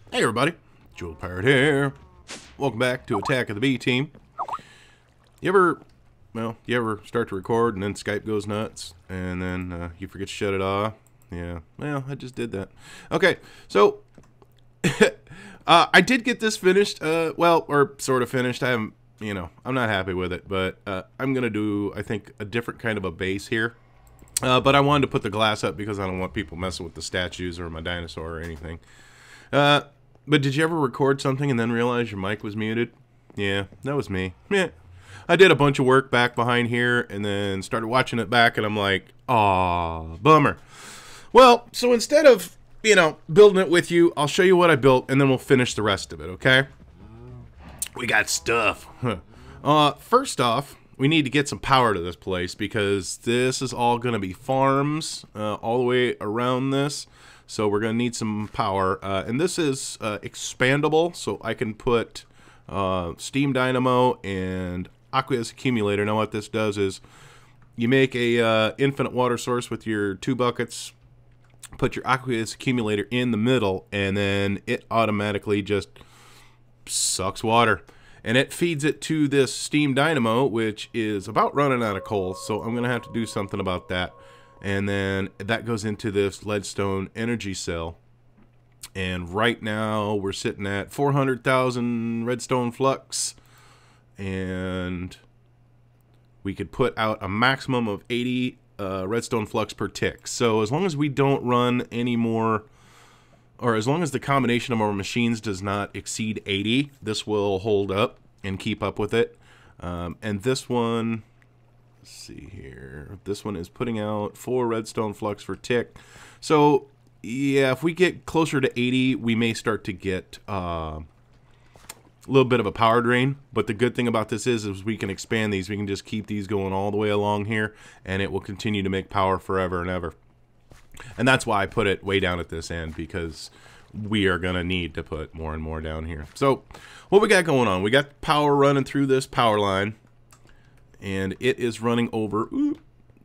Hey everybody, Jewel Pirate here. Welcome back to Attack of the B Team. You ever start to record and then Skype goes nuts and then you forget to shut it off? Yeah, well, I just did that. Okay, so I did get this finished, or sort of finished. I haven't, I'm not happy with it, but I'm gonna do, I think, a different kind of a base here. But I wanted to put the glass up because I don't want people messing with the statues or my dinosaur or anything. But did you ever record something and then realize your mic was muted? Yeah, that was me. Yeah. I did a bunch of work back behind here and then started watching it back and I'm like, aw, bummer. Well, so instead of, building it with you, I'll show you what I built and then we'll finish the rest of it, okay? We got stuff. First off, we need to get some power to this place because this is all going to be farms all the way around this. So we're going to need some power. And this is expandable, so I can put steam dynamo and aqueous accumulator. Now what this does is you make a infinite water source with your 2 buckets, put your aqueous accumulator in the middle, and then it automatically just sucks water. And it feeds it to this steam dynamo, which is about running out of coal. So I'm going to have to do something about that. And then that goes into this leadstone energy cell. And right now we're sitting at 400,000 redstone flux. And we could put out a maximum of 80 redstone flux per tick. So as long as we don't run any more, or as long as the combination of our machines does not exceed 80, this will hold up and keep up with it. And this one, let's see here, this one is putting out 4 redstone flux per tick. So yeah, if we get closer to 80, we may start to get a little bit of a power drain. But the good thing about this is we can expand these. We can just keep these going all the way along here, and it will continue to make power forever and ever. And that's why I put it way down at this end, because we are going to need to put more and more down here. So what we got going on, we got power running through this power line, and it is running over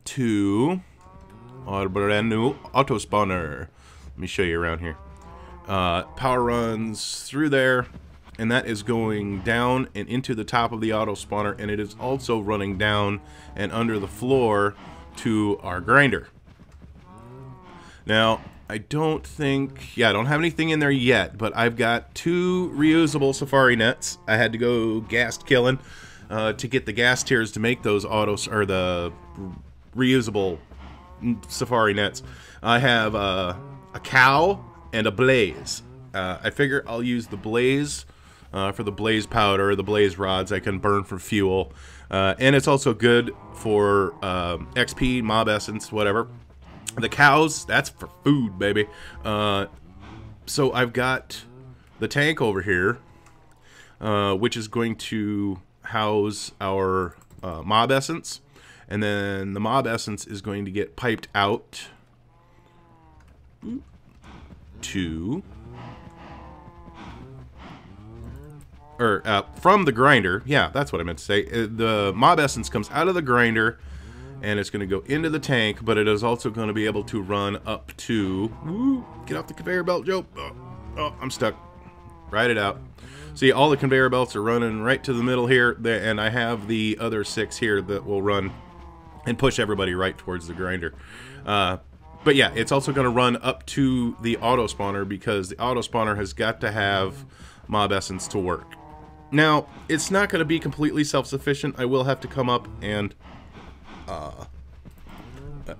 to our brand new auto spawner. Let me show you around here. Power runs through there, and that is going down and into the top of the auto spawner, and it is also running down and under the floor to our grinder. Now, I don't have anything in there yet, but I've got 2 reusable safari nets. I had to go gas killing to get the gas tiers to make those the reusable safari nets. I have a cow and a blaze. I figure I'll use the blaze for the blaze powder, the blaze rods I can burn for fuel. And it's also good for XP, mob essence, whatever. The cows, that's for food, baby. So I've got the tank over here, which is going to house our mob essence. And then the mob essence is going to get piped out to... from the grinder. Yeah, that's what I meant to say. The mob essence comes out of the grinder, and it's going to go into the tank, but it is also going to be able to run up to... Get off the conveyor belt, Joe. Oh, I'm stuck. Ride it out. See, all the conveyor belts are running right to the middle here, and I have the other 6 here that will run and push everybody right towards the grinder. But yeah, it's also going to run up to the auto spawner, because the auto spawner has got to have mob essence to work. Now, it's not going to be completely self-sufficient. I will have to come up and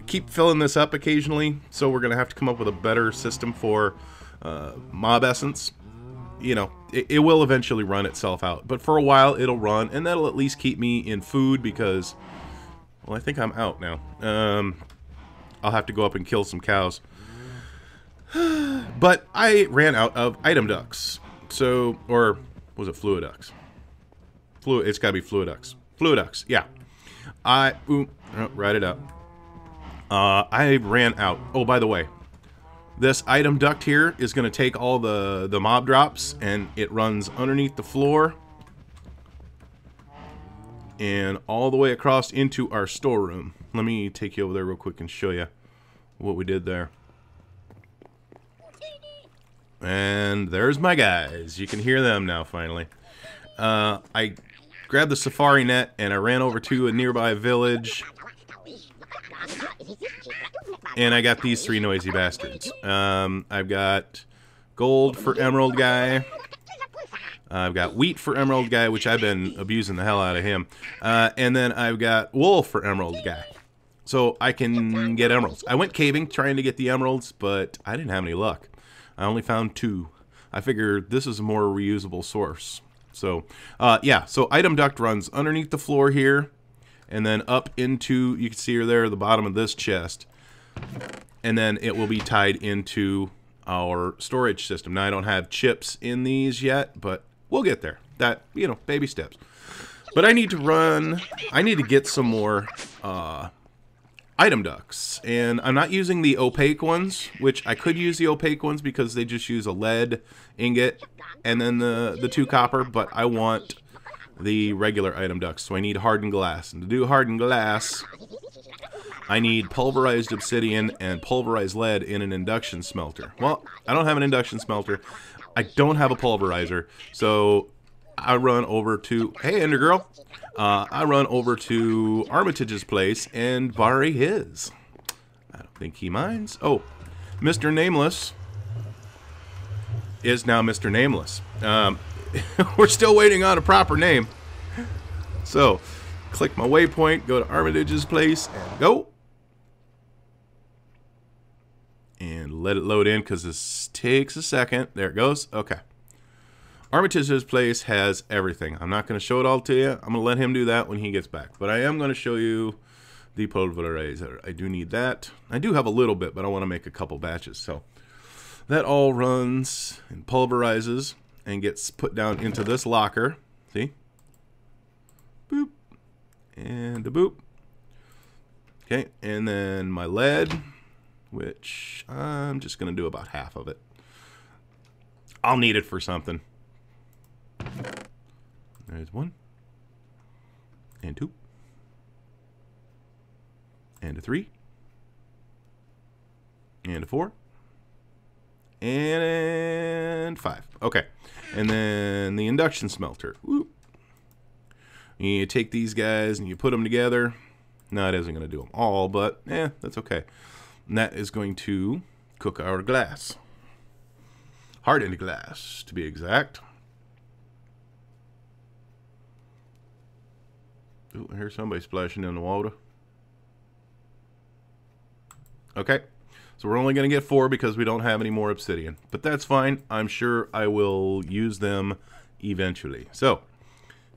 keep filling this up occasionally, so we're going to have to come up with a better system for mob essence. It will eventually run itself out, but for a while it'll run, and that'll at least keep me in food, because, well, I think I'm out now. I'll have to go up and kill some cows. But I ran out of item ducts. So, or was it fluid ducts? It's gotta be fluid ducts. Fluid ducts, yeah. Write it up. I ran out. Oh, by the way, this item duct here is going to take all the mob drops, and it runs underneath the floor and all the way across into our storeroom. Let me take you over there real quick and show you what we did there. And there's my guys. You can hear them now, finally. I grabbed the safari net and I ran over to a nearby village. And I got these 3 noisy bastards. I've got gold for emerald guy. I've got wheat for emerald guy, which I've been abusing the hell out of him. And then I've got wool for emerald guy. So I can get emeralds. I went caving trying to get the emeralds, but I didn't have any luck. I only found 2. I figured this is a more reusable source. So, yeah. So item duct runs underneath the floor here. And then up into, you can see her there, the bottom of this chest. And then it will be tied into our storage system. Now, I don't have chips in these yet, but we'll get there. That, you know, baby steps. But I need to get some more item ducts. And I'm not using the opaque ones, which I could use the opaque ones because they just use a lead ingot and then the 2 copper, but I want the regular item ducts, so I need hardened glass. And to do hardened glass, I need pulverized obsidian and pulverized lead in an induction smelter. Well, I don't have an induction smelter. I don't have a pulverizer, so I run over to, hey, Ender Girl, I run over to Armitage's place and borrow his. I don't think he minds. Oh, Mr. Nameless is now Mr. Nameless. We're still waiting on a proper name. So, click my waypoint, go to Armitage's place, and go. And let it load in because this takes a second. There it goes. Okay. Armitage's place has everything. I'm not going to show it all to you. I'm going to let him do that when he gets back. But I am going to show you the pulverizer. I do need that. I do have a little bit, but I want to make a couple batches. So that all runs and pulverizes and gets put down into this locker. See? Boop. And a boop. Okay, and then my lead, which I'm just going to do about half of it. I'll need it for something. There's 1. And 2. And a 3. And a 4. And 5. Okay. And then the induction smelter. Woo. You take these guys and you put them together. No, it isn't going to do them all, but that's okay. And that is going to cook our glass. Hardened glass, to be exact. Ooh, I hear somebody splashing in the water. Okay. So we're only going to get 4 because we don't have any more obsidian. But that's fine. I'm sure I will use them eventually. So,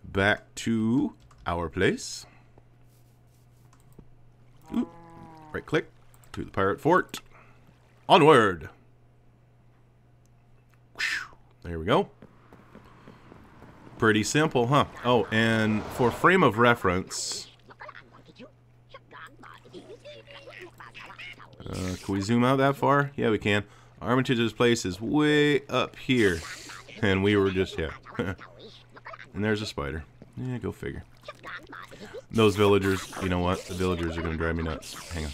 back to our place. Ooh. Right click to the pirate fort. Onward. There we go. Pretty simple, huh? Oh, and for frame of reference, can we zoom out that far? Yeah, we can. Armitage's place is way up here. And we were just, yeah. And there's a spider. Yeah, go figure. Those villagers, you know what? The villagers are going to drive me nuts. Hang on.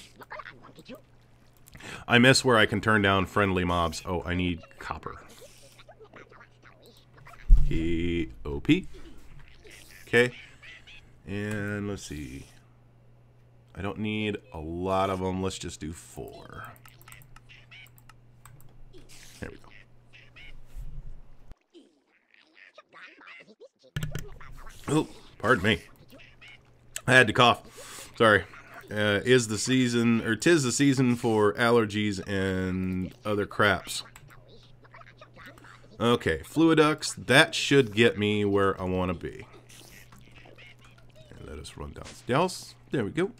I miss where I can turn down friendly mobs. Oh, I need copper. P-O-P. Okay. And let's see. I don't need a lot of them. Let's just do 4. There we go. Oh, pardon me. I had to cough. Sorry. Is the season, or 'tis the season for allergies and other craps. Okay, fluiducts. That should get me where I want to be. And let us run downstairs. There we go.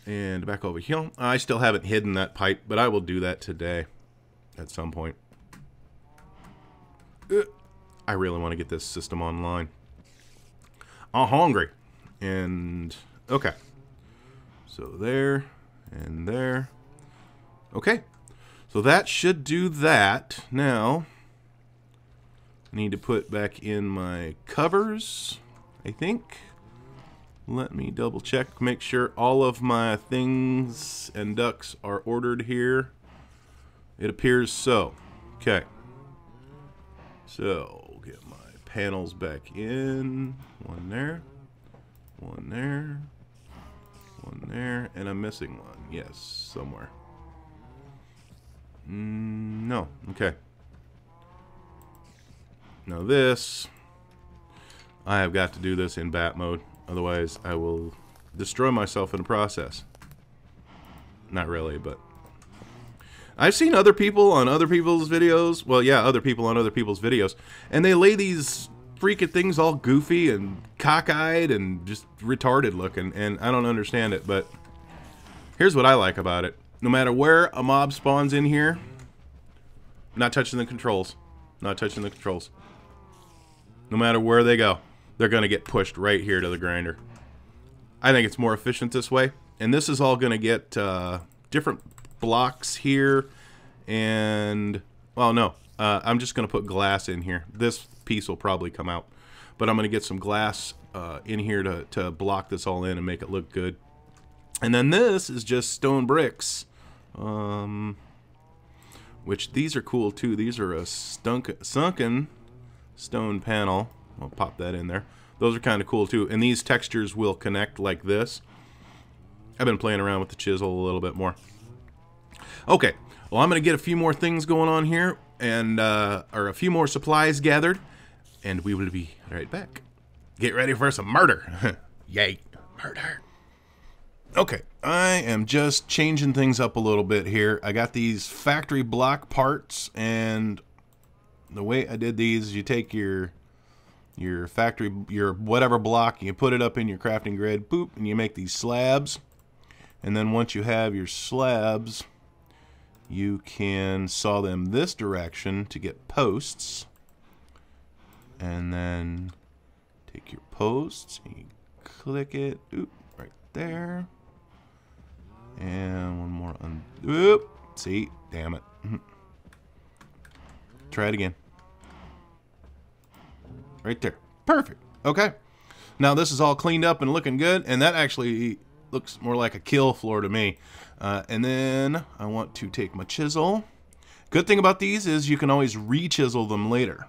And back over here. I still haven't hidden that pipe, but I will do that today at some point. I really want to get this system online. I'm hungry. And, okay. So there and there. Okay. So that should do that. Now, I need to put back in my covers, I think. Let me double check, make sure all of my things and ducks are ordered here. It appears so. Okay. So, get my panels back in. One there. One there. One there. And I'm missing one. Yes, somewhere. No. Okay. Now this, I have got to do this in bat mode. Otherwise, I will destroy myself in the process. Not really, but... I've seen other people on other people's videos. Well, yeah, other people on other people's videos. And they lay these freaking things all goofy and cockeyed and just retarded looking. And I don't understand it, but here's what I like about it. No matter where a mob spawns in here, not touching the controls. Not touching the controls. No matter where they go, they're going to get pushed right here to the grinder. I think it's more efficient this way. And this is all going to get different blocks here. And, well, no. I'm just going to put glass in here. This piece will probably come out. But I'm going to get some glass in here to block this all in and make it look good. And then this is just stone bricks. Which these are cool too. These are a sunken stone panel. I'll pop that in there. Those are kind of cool too. And these textures will connect like this. I've been playing around with the chisel a little bit more. Okay. Well, I'm going to get a few more things going on here. And, or a few more supplies gathered. And we will be right back. Get ready for some murder. Yay. Murder. Okay. I am just changing things up a little bit here. I got these factory block parts. And the way I did these, you take your factory, your whatever block, you put it up in your crafting grid, boop, and you make these slabs. And then once you have your slabs, you can saw them this direction to get posts. And then take your posts and you click it, oop, right there. And one more, oop, see, damn it. Try it again. Right there. Perfect. Okay. Now this is all cleaned up and looking good, and that actually looks more like a kill floor to me. And then I want to take my chisel. Good thing about these is you can always re-chisel them later.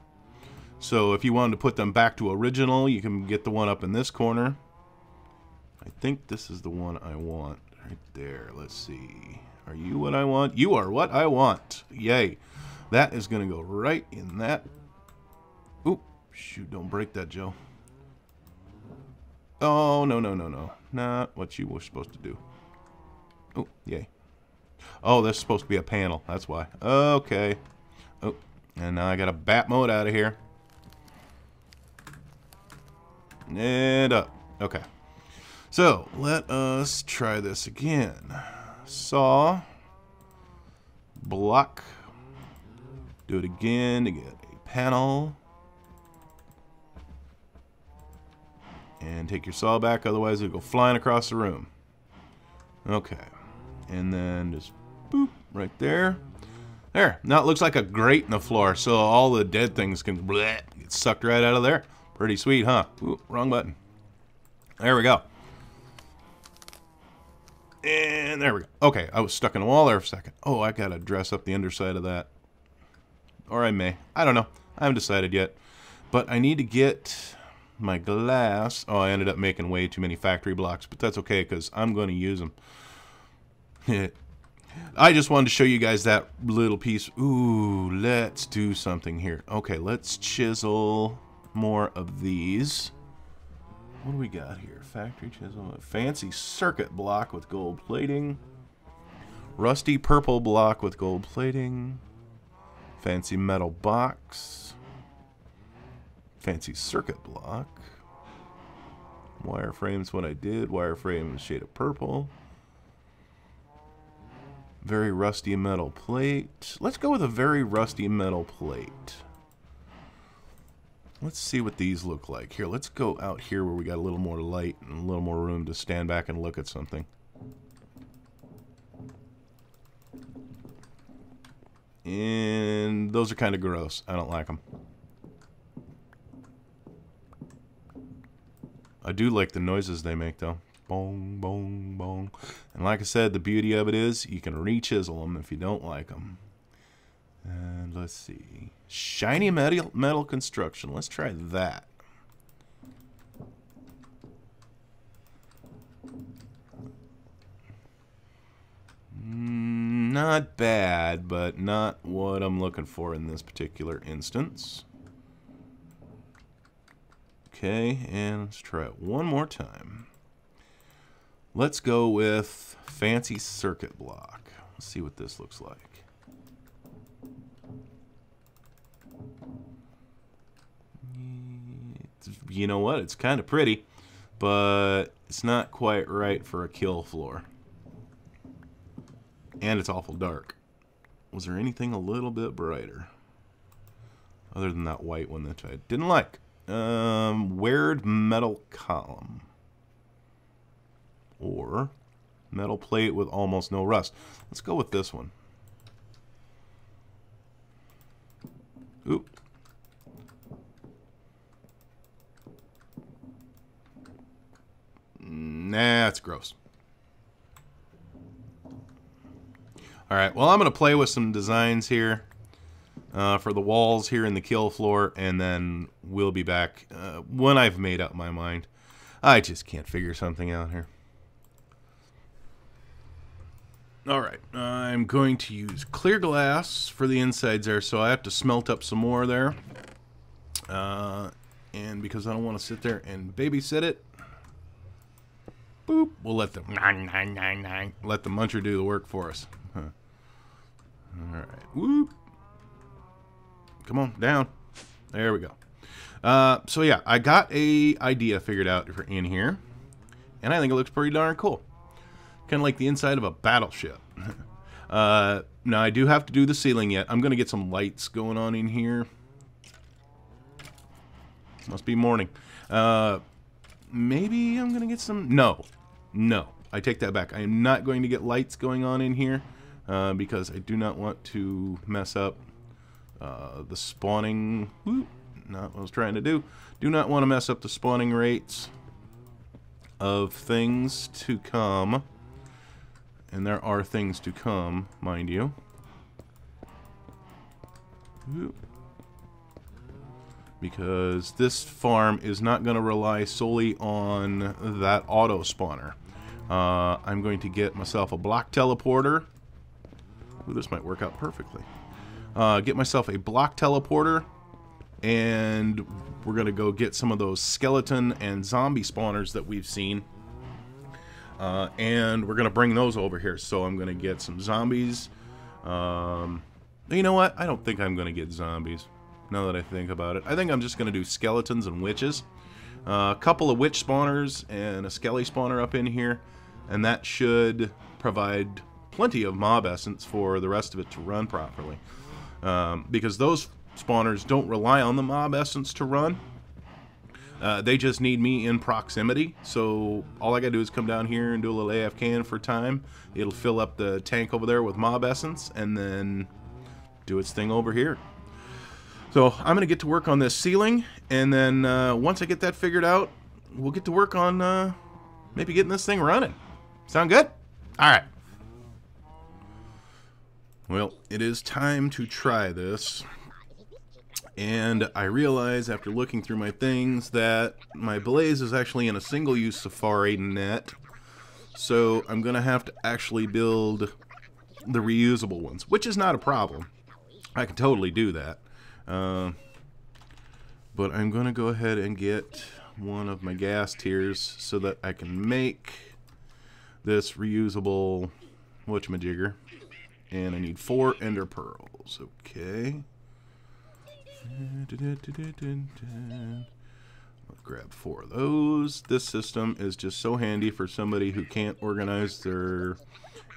So if you wanted to put them back to original, you can get the one up in this corner. I think this is the one I want. Right there. Let's see. Are you what I want? You are what I want. Yay. That is going to go right in that. Oop. Shoot, don't break that, Joe. Oh, no, no, no, no. Not what you were supposed to do. Oh, yay. Oh, that's supposed to be a panel. That's why. Okay. Oh, and now I got a bat mode out of here. And up. Okay. So, let us try this again. Saw. Block. Do it again to get a panel. And take your saw back, otherwise it'll go flying across the room. Okay. And then just boop, right there. There. Now it looks like a grate in the floor, so all the dead things can bleh, get sucked right out of there. Pretty sweet, huh? Ooh, wrong button. There we go. And there we go. Okay, I was stuck in a wall there for a second. Oh, I gotta dress up the underside of that. Or I may. I don't know. I haven't decided yet. But I need to get my glass. Oh, I ended up making way too many factory blocks, but that's okay because I'm going to use them. I just wanted to show you guys that little piece. Ooh, let's do something here. Okay, let's chisel more of these. What do we got here? Factory chisel. A fancy circuit block with gold plating. Rusty purple block with gold plating. Fancy metal box. Fancy circuit block. Wireframe's what I did. Wireframe is shade of purple. Very rusty metal plate. Let's go with a very rusty metal plate. Let's see what these look like. Here, let's go out here where we got a little more light and a little more room to stand back and look at something. And those are kind of gross. I don't like them. I do like the noises they make, though. Bong, bong, bong. And like I said, the beauty of it is you can re-chisel them if you don't like them. And let's see. Shiny metal construction. Let's try that. Not bad, but not what I'm looking for in this particular instance. Okay, and let's try it one more time. Let's go with fancy circuit block. Let's see what this looks like. You know what? It's kind of pretty, but it's not quite right for a kill floor. And it's awful dark. Was there anything a little bit brighter? Other than that white one that I didn't like. Weared metal column. Or metal plate with almost no rust. Let's go with this one. Oop. Nah, that's gross. Alright, well, I'm going to play with some designs here for the walls here in the kill floor, and then we'll be back when I've made up my mind. I just can't figure something out here. Alright, I'm going to use clear glass for the insides there, so I have to smelt up some more there. And because I don't want to sit there and babysit it, boop, we'll let the muncher do the work for us. Huh. Alright, whoop. Come on, down. There we go. So yeah, I got a idea figured out for in here, and I think it looks pretty darn cool. Kind of like the inside of a battleship. Now, I do have to do the ceiling yet. I'm going to get some lights going on in here. Must be morning. Maybe I'm going to get some... No. I take that back. I am not going to get lights going on in here because I do not want to mess up the spawning... Not what I was trying to do. Do not want to mess up the spawning rates of things to come. And there are things to come, mind you. Because this farm is not going to rely solely on that auto spawner. I'm going to get myself a block teleporter. Ooh, this might work out perfectly. Get myself a block teleporter, and we're going to go get some of those skeleton and zombie spawners that we've seen. And we're going to bring those over here. So I'm going to get some zombies. You know what? I don't think I'm going to get zombies, now that I think about it. I think I'm just going to do skeletons and witches. A couple of witch spawners and a skelly spawner up in here. And that should provide plenty of mob essence for the rest of it to run properly. Because those spawners don't rely on the mob essence to run. They just need me in proximity, so all I gotta do is come down here and do a little AFK for time. It'll fill up the tank over there with mob essence, and then do its thing over here. So I'm gonna get to work on this ceiling, and then once I get that figured out, we'll get to work on maybe getting this thing running. Sound good? Alright. Well, it is time to try this. And I realize after looking through my things that my blaze is actually in a single-use safari net. So I'm going to have to actually build the reusable ones, which is not a problem. I can totally do that. But I'm going to go ahead and get one of my gas tiers so that I can make this reusable whatchamajigger. And I need 4 ender pearls. Okay. Let's grab 4 of those. This system is just so handy for somebody who can't organize their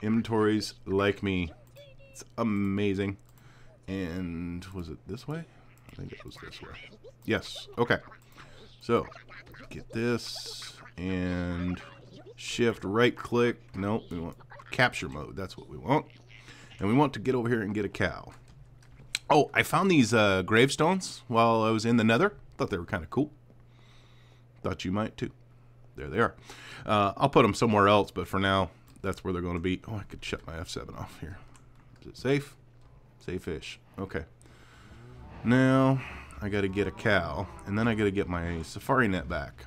inventories like me. It's amazing. And was it this way? I think it was this way. Yes. Okay. So get this and shift right click. Nope, we want capture mode. That's what we want. And we want to get over here and get a cow. Oh, I found these gravestones while I was in the nether. Thought they were kind of cool. Thought you might too. There they are. I'll put them somewhere else, but for now, that's where they're going to be. Oh, I could shut my F7 off here. Is it safe? Say fish. Okay. Now, I gotta get a cow, and then I gotta get my safari net back.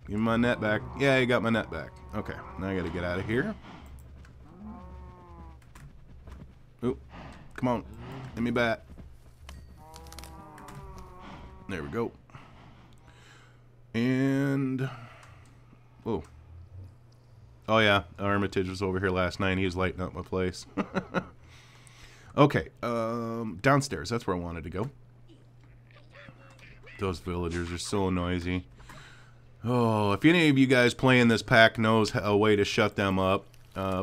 Give me my net back. Yeah, you got my net back. Okay, now I gotta get out of here. Oop. Come on. Give me back. There we go. And... whoa. Oh yeah, Armitage was over here last night. He was lighting up my place. Okay, downstairs. That's where I wanted to go. Those villagers are so noisy. Oh, if any of you guys playing this pack knows a way to shut them up,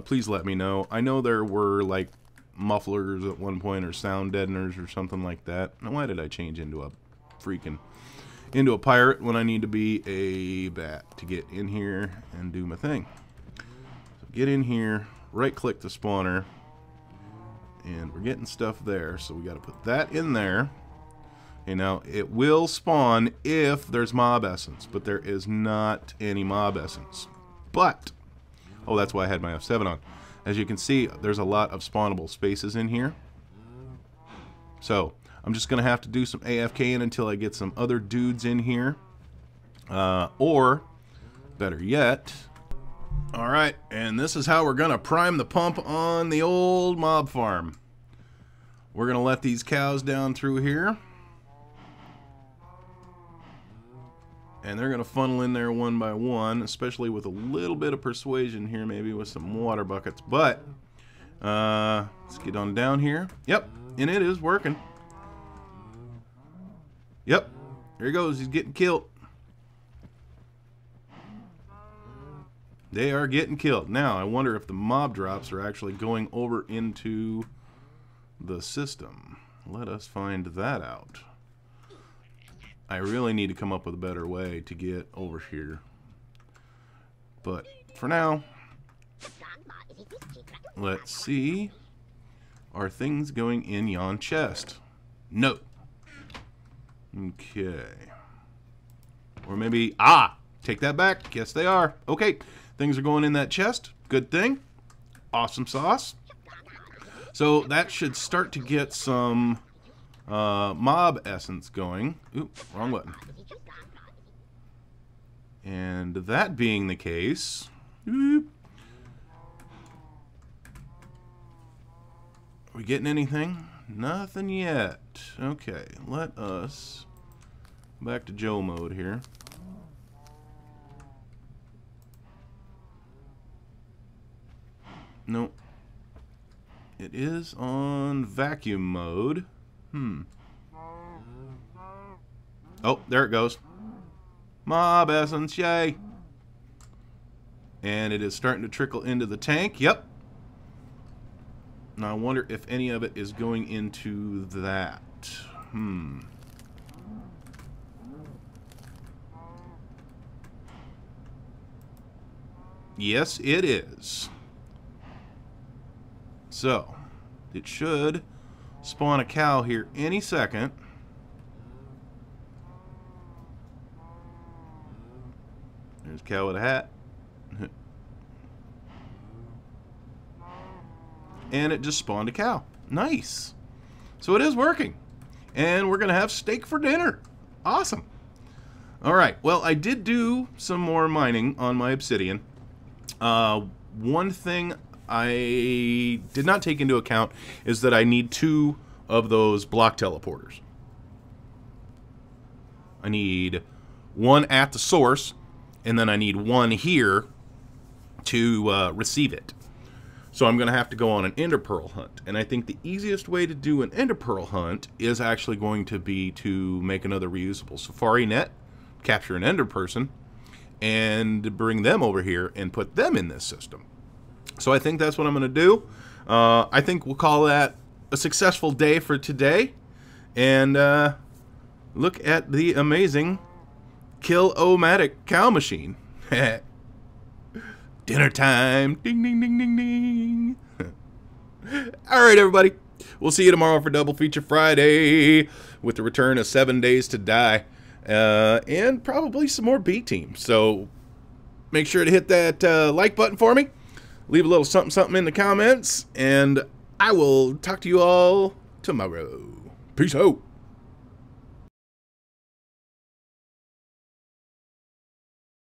please let me know. I know there were like mufflers at one point or sound deadeners or something like that. Now, why did I change into a pirate when I need to be a bat to get in here and do my thing? So get in here, right click the spawner, and we're getting stuff there, so we got to put that in there. Okay, now it will spawn if there's mob essence, but there is not any mob essence. But, oh, that's why I had my F7 on. As you can see, there's a lot of spawnable spaces in here. So, I'm just going to have to do some AFKing until I get some other dudes in here. Or, better yet... Alright, and this is how we're going to prime the pump on the old mob farm. We're going to let these cows down through here. And they're going to funnel in there one by one, especially with a little bit of persuasion here, maybe with some water buckets. But, let's get on down here. Yep, and it is working. Yep, there he goes. He's getting killed. They are getting killed. Now, I wonder if the mob drops are actually going over into the system. Let us find that out. I really need to come up with a better way to get over here. But for now, let's see. Are things going in yon chest? No. Okay. Or maybe, take that back. Yes, they are. Okay. Things are going in that chest. Good thing. Awesome sauce. So that should start to get some mob essence going. Oop, wrong button. And that being the case, are we getting anything? Nothing yet. Okay, let us back to Joe mode here. Nope. It is on vacuum mode. Oh, there it goes. Mob essence, yay. And it is starting to trickle into the tank. Yep. Now I wonder if any of it is going into that. Yes, it is. So, it should spawn a cow here any second. There's a cow with a hat. And it just spawned a cow. Nice. So it is working. And we're going to have steak for dinner. Awesome. Alright, well, I did do some more mining on my obsidian. One thing I did not take into account is that I need 2 of those block teleporters. I need 1 at the source, and then I need 1 here to receive it. So I'm going to have to go on an ender pearl hunt. And I think the easiest way to do an ender pearl hunt is actually going to be to make another reusable safari net, capture an ender person, and bring them over here and put them in this system. So I think that's what I'm going to do. I think we'll call that a successful day for today. And look at the amazing Kill-O-Matic cow machine. Dinner time. Ding, ding, ding, ding, ding. All right, everybody. We'll see you tomorrow for Double Feature Friday with the return of 7 Days to Die. And probably some more B Team. So make sure to hit that like button for me. Leave a little something in the comments. And I will talk to you all tomorrow. Peace out.